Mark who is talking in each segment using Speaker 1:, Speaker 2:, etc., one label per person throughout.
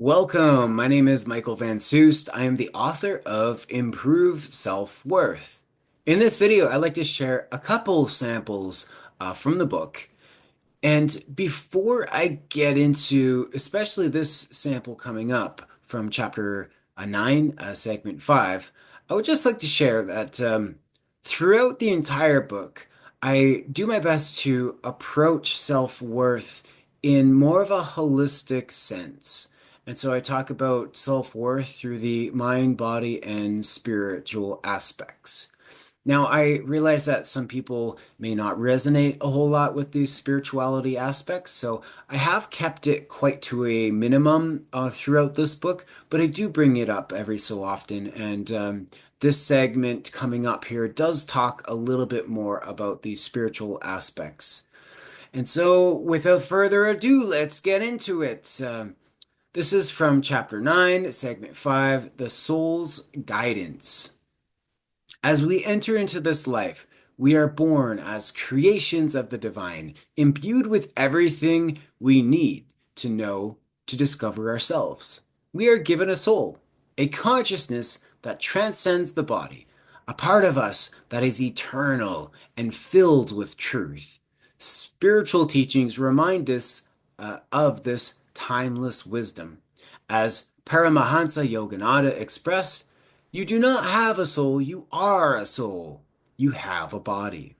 Speaker 1: Welcome. My name is Michael Van Soest. I am the author of Improve Self-Worth. In this video, I'd like to share a couple samples from the book. And before I get into especially this sample coming up from chapter 9, segment 5, I would just like to share that throughout the entire book, I do my best to approach self-worth in more of a holistic sense. And so I talk about self-worth through the mind, body, and spiritual aspects. Now, I realize that some people may not resonate a whole lot with these spirituality aspects, so I have kept it quite to a minimum throughout this book, but I do bring it up every so often. And this segment coming up here does talk a little bit more about these spiritual aspects. And so, without further ado, let's get into it. This is from chapter 9, segment 5, The Soul's Guidance. As we enter into this life, we are born as creations of the divine, imbued with everything we need to know to discover ourselves. We are given a soul, a consciousness that transcends the body, a part of us that is eternal and filled with truth. Spiritual teachings remind us of this timeless wisdom. As Paramahansa Yogananda expressed, you do not have a soul, you are a soul. You have a body.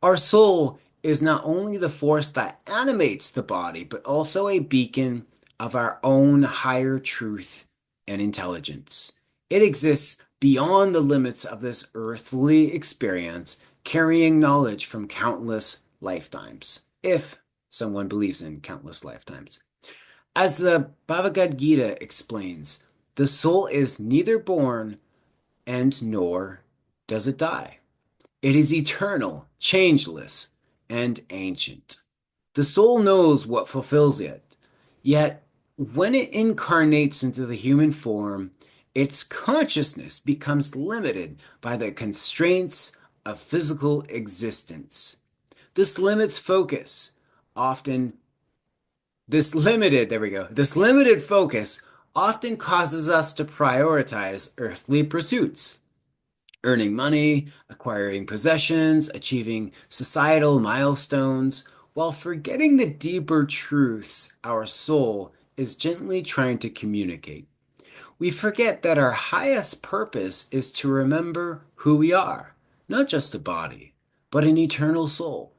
Speaker 1: Our soul is not only the force that animates the body, but also a beacon of our own higher truth and intelligence. It exists beyond the limits of this earthly experience, carrying knowledge from countless lifetimes, if someone believes in countless lifetimes. As the Bhagavad Gita explains, the soul is neither born and nor does it die. It is eternal, changeless, and ancient. The soul knows what fulfills it, yet when it incarnates into the human form, its consciousness becomes limited by the constraints of physical existence. This limits focus, often this limited focus often causes us to prioritize earthly pursuits, earning money, acquiring possessions, achieving societal milestones, while forgetting the deeper truths our soul is gently trying to communicate. We forget that our highest purpose is to remember who we are, not just a body, but an eternal soul.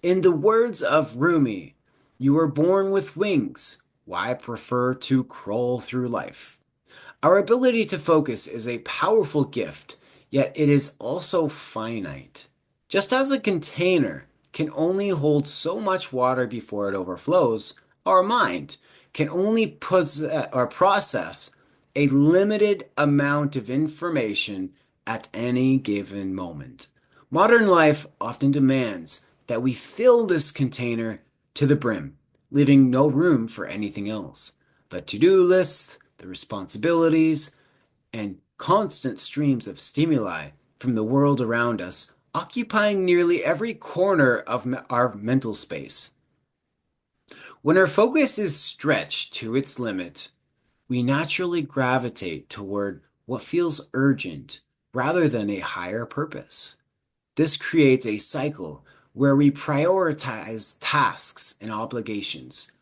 Speaker 1: In the words of Rumi, you were born with wings. Why prefer to crawl through life? Our ability to focus is a powerful gift, yet it is also finite. Just as a container can only hold so much water before it overflows, our mind can only process a limited amount of information at any given moment. Modern life often demands that we fill this container to the brim, leaving no room for anything else. The to-do list, the responsibilities, and constant streams of stimuli from the world around us occupying nearly every corner of our mental space. When our focus is stretched to its limit, we naturally gravitate toward what feels urgent rather than a higher purpose. This creates a cycle where we prioritize tasks and obligations,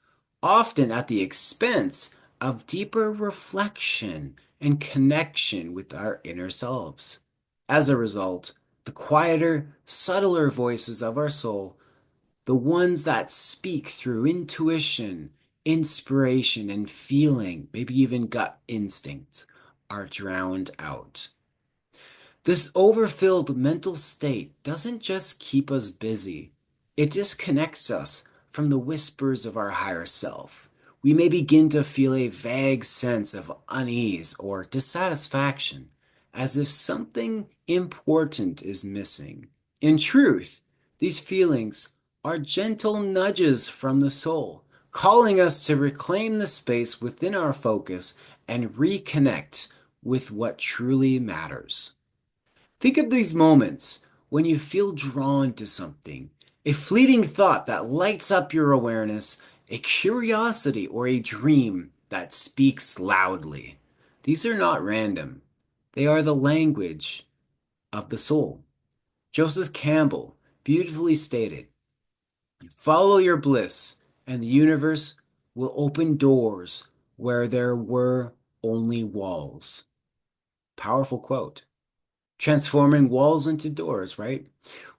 Speaker 1: often at the expense of deeper reflection and connection with our inner selves. As a result, the quieter, subtler voices of our soul, the ones that speak through intuition, inspiration, and feeling, maybe even gut instinct, are drowned out. This overfilled mental state doesn't just keep us busy, it disconnects us from the whispers of our higher self. We may begin to feel a vague sense of unease or dissatisfaction, as if something important is missing. In truth, these feelings are gentle nudges from the soul, calling us to reclaim the space within our focus and reconnect with what truly matters. Think of these moments when you feel drawn to something, a fleeting thought that lights up your awareness, a curiosity or a dream that speaks loudly. These are not random. They are the language of the soul. Joseph Campbell beautifully stated, "Follow your bliss, and the universe will open doors where there were only walls." Powerful quote. Transforming walls into doors, right?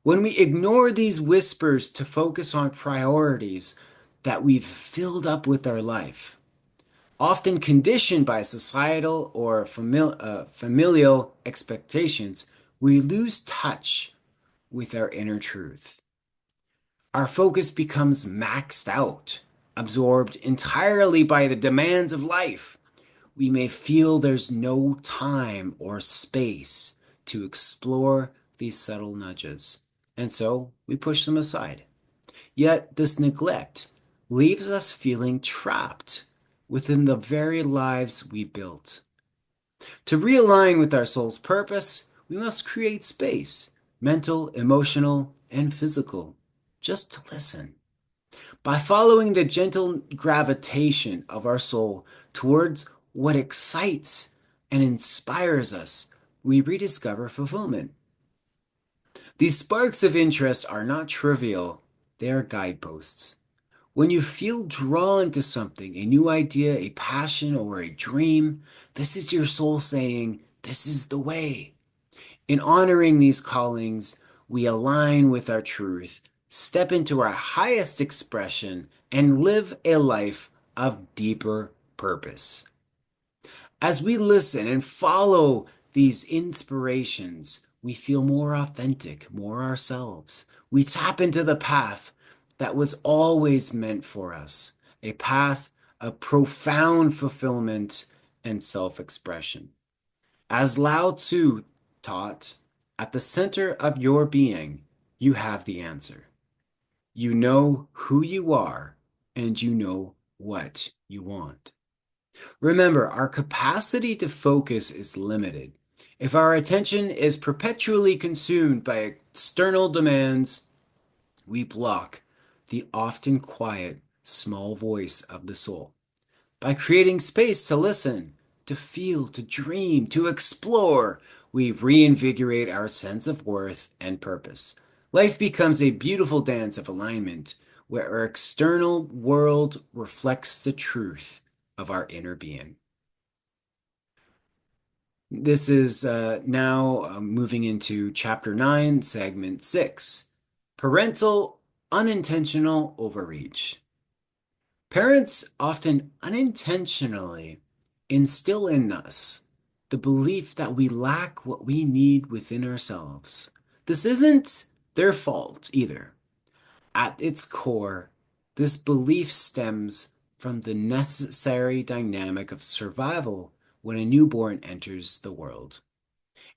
Speaker 1: When we ignore these whispers to focus on priorities that we've filled up with our life, often conditioned by societal or familial expectations, we lose touch with our inner truth. Our focus becomes maxed out, absorbed entirely by the demands of life. We may feel there's no time or space to explore these subtle nudges, and so we push them aside. Yet this neglect leaves us feeling trapped within the very lives we built. To realign with our soul's purpose, we must create space, mental, emotional, and physical, just to listen. By following the gentle gravitation of our soul towards what excites and inspires us, we rediscover fulfillment. These sparks of interest are not trivial, they are guideposts. When you feel drawn to something, a new idea, a passion, or a dream, this is your soul saying, "This is the way." In honoring these callings, we align with our truth, step into our highest expression, and live a life of deeper purpose. As we listen and follow these inspirations, we feel more authentic, more ourselves. We tap into the path that was always meant for us, a path of profound fulfillment and self-expression. As Lao Tzu taught, at the center of your being, you have the answer. You know who you are, and you know what you want. Remember, our capacity to focus is limited. If our attention is perpetually consumed by external demands, we block the often quiet, small voice of the soul. By creating space to listen, to feel, to dream, to explore, we reinvigorate our sense of worth and purpose. Life becomes a beautiful dance of alignment where our external world reflects the truth of our inner being. This is now moving into Chapter 9, Segment 6, Parental Unintentional Overreach. Parents often unintentionally instill in us the belief that we lack what we need within ourselves. This isn't their fault either. At its core, this belief stems from the necessary dynamic of survival when a newborn enters the world.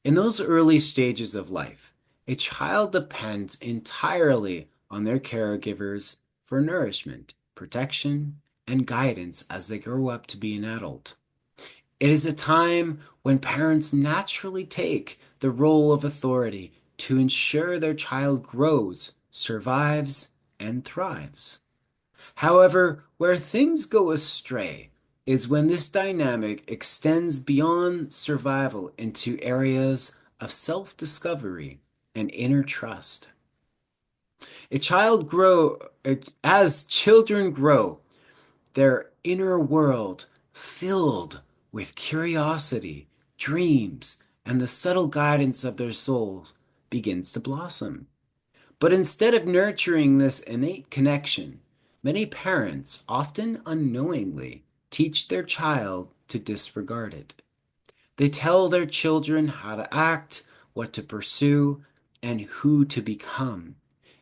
Speaker 1: In those early stages of life, a child depends entirely on their caregivers for nourishment, protection, and guidance as they grow up to be an adult. It is a time when parents naturally take the role of authority to ensure their child grows, survives, and thrives. However, where things go astray is when this dynamic extends beyond survival into areas of self-discovery and inner trust. As children grow, their inner world filled with curiosity, dreams, and the subtle guidance of their souls begins to blossom. But instead of nurturing this innate connection, many parents, often unknowingly, teach their child to disregard it. They tell their children how to act, what to pursue, and who to become,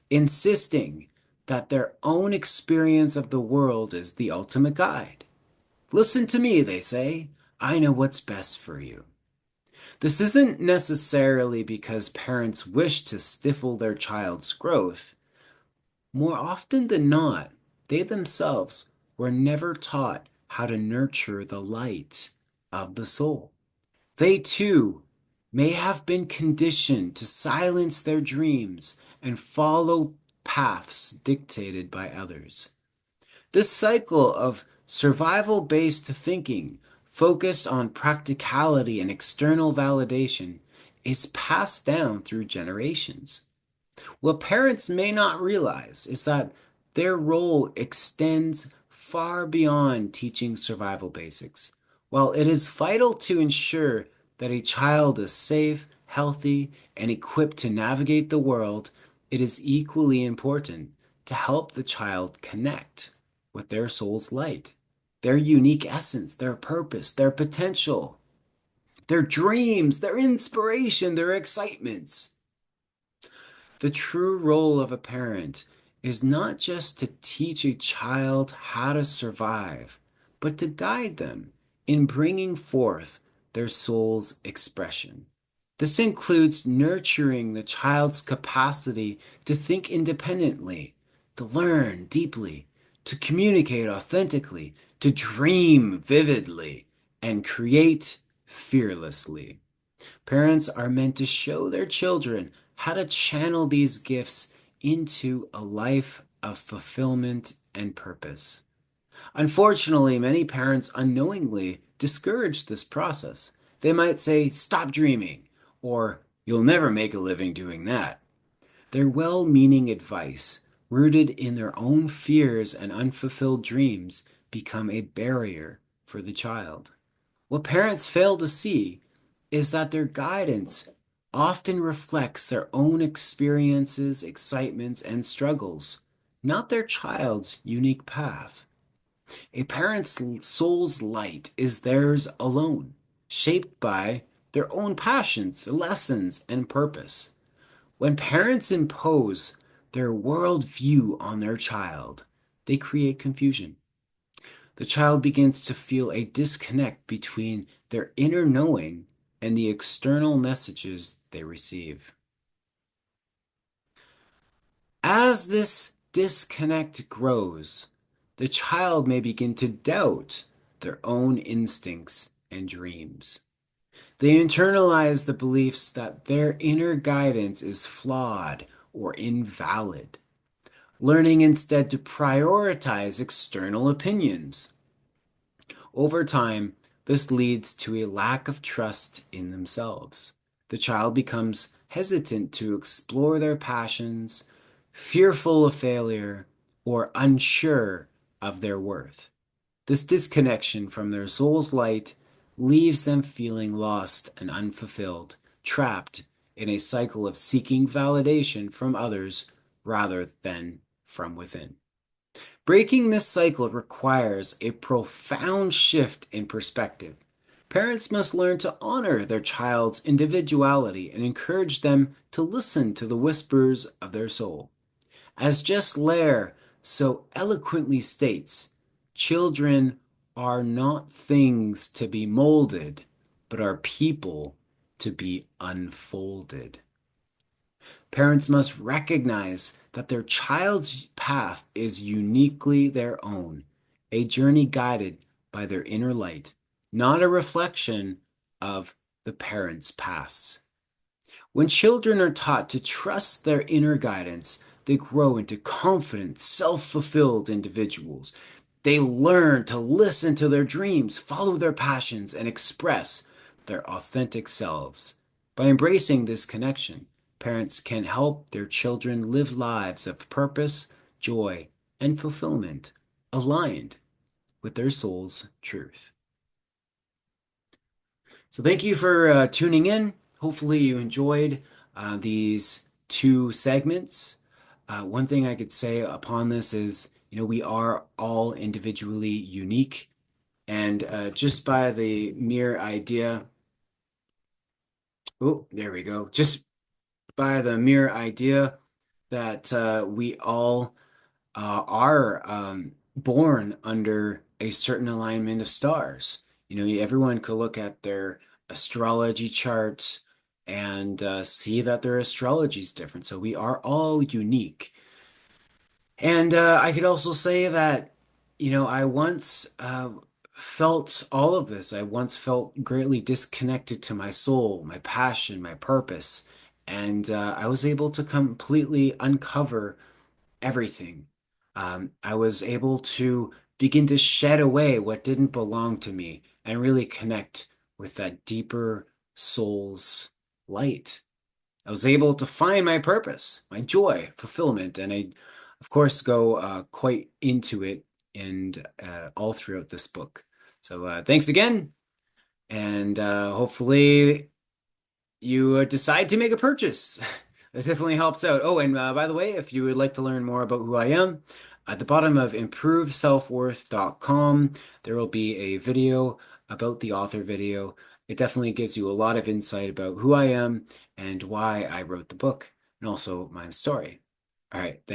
Speaker 1: insisting that their own experience of the world is the ultimate guide. "Listen to me," they say. "I know what's best for you." This isn't necessarily because parents wish to stifle their child's growth. More often than not, they themselves were never taught how to nurture the light of the soul. They too may have been conditioned to silence their dreams and follow paths dictated by others. This cycle of Survival-based thinking, focused on practicality and external validation, is passed down through generations. What parents may not realize is that their role extends far beyond teaching survival basics. While it is vital to ensure that a child is safe, healthy, and equipped to navigate the world, it is equally important to help the child connect with their soul's light, their unique essence, their purpose, their potential, their dreams, their inspiration, their excitements. The true role of a parent is not just to teach a child how to survive, but to guide them in bringing forth their soul's expression. This includes nurturing the child's capacity to think independently, to learn deeply, to communicate authentically, to dream vividly, and create fearlessly. Parents are meant to show their children how to channel these gifts into a life of fulfillment and purpose. Unfortunately, many parents unknowingly discourage this process. They might say, "Stop dreaming," or "You'll never make a living doing that." Their well meaning advice, rooted in their own fears and unfulfilled dreams, become a barrier for the child. What parents fail to see is that their guidance often reflects their own experiences, excitements, and struggles, not their child's unique path. A parent's soul's light is theirs alone, shaped by their own passions, lessons, and purpose. When parents impose their worldview on their child, they create confusion. The child begins to feel a disconnect between their inner knowing and the external messages they receive. As this disconnect grows, the child may begin to doubt their own instincts and dreams. They internalize the beliefs that their inner guidance is flawed or invalid, learning instead to prioritize external opinions. Over time, this leads to a lack of trust in themselves. The child becomes hesitant to explore their passions, fearful of failure, or unsure of their worth. This disconnection from their soul's light leaves them feeling lost and unfulfilled, trapped in a cycle of seeking validation from others rather than from within. Breaking this cycle requires a profound shift in perspective. Parents must learn to honor their child's individuality and encourage them to listen to the whispers of their soul. As Jess Lair so eloquently states, children are not things to be molded, but are people to be unfolded. Parents must recognize that their child's path is uniquely their own, a journey guided by their inner light, not a reflection of the parent's past. When children are taught to trust their inner guidance, they grow into confident, self-fulfilled individuals. They learn to listen to their dreams, follow their passions, and express their authentic selves. By embracing this connection, parents can help their children live lives of purpose, joy, and fulfillment, aligned with their soul's truth. So thank you for tuning in. Hopefully you enjoyed these two segments. One thing I could say upon this is, we are all individually unique, and just by the mere idea, oh, there we go. Just by the mere idea that we all are born under a certain alignment of stars. Everyone could look at their astrology charts and see that their astrology is different. So we are all unique. And I could also say that, I once felt all of this. I once felt greatly disconnected to my soul, my passion, my purpose. And I was able to completely uncover everything. I was able to begin to shed away what didn't belong to me and really connect with that deeper soul's light. I was able to find my purpose, my joy, fulfillment, and I, of course, go quite into it and all throughout this book. So thanks again, and hopefully you decide to make a purchase. That definitely helps out. Oh, and by the way, if you would like to learn more about who I am, at the bottom of improveselfworth.com, there will be a video about the author video. It definitely gives you a lot of insight about who I am and why I wrote the book, and also my story. All right, thanks.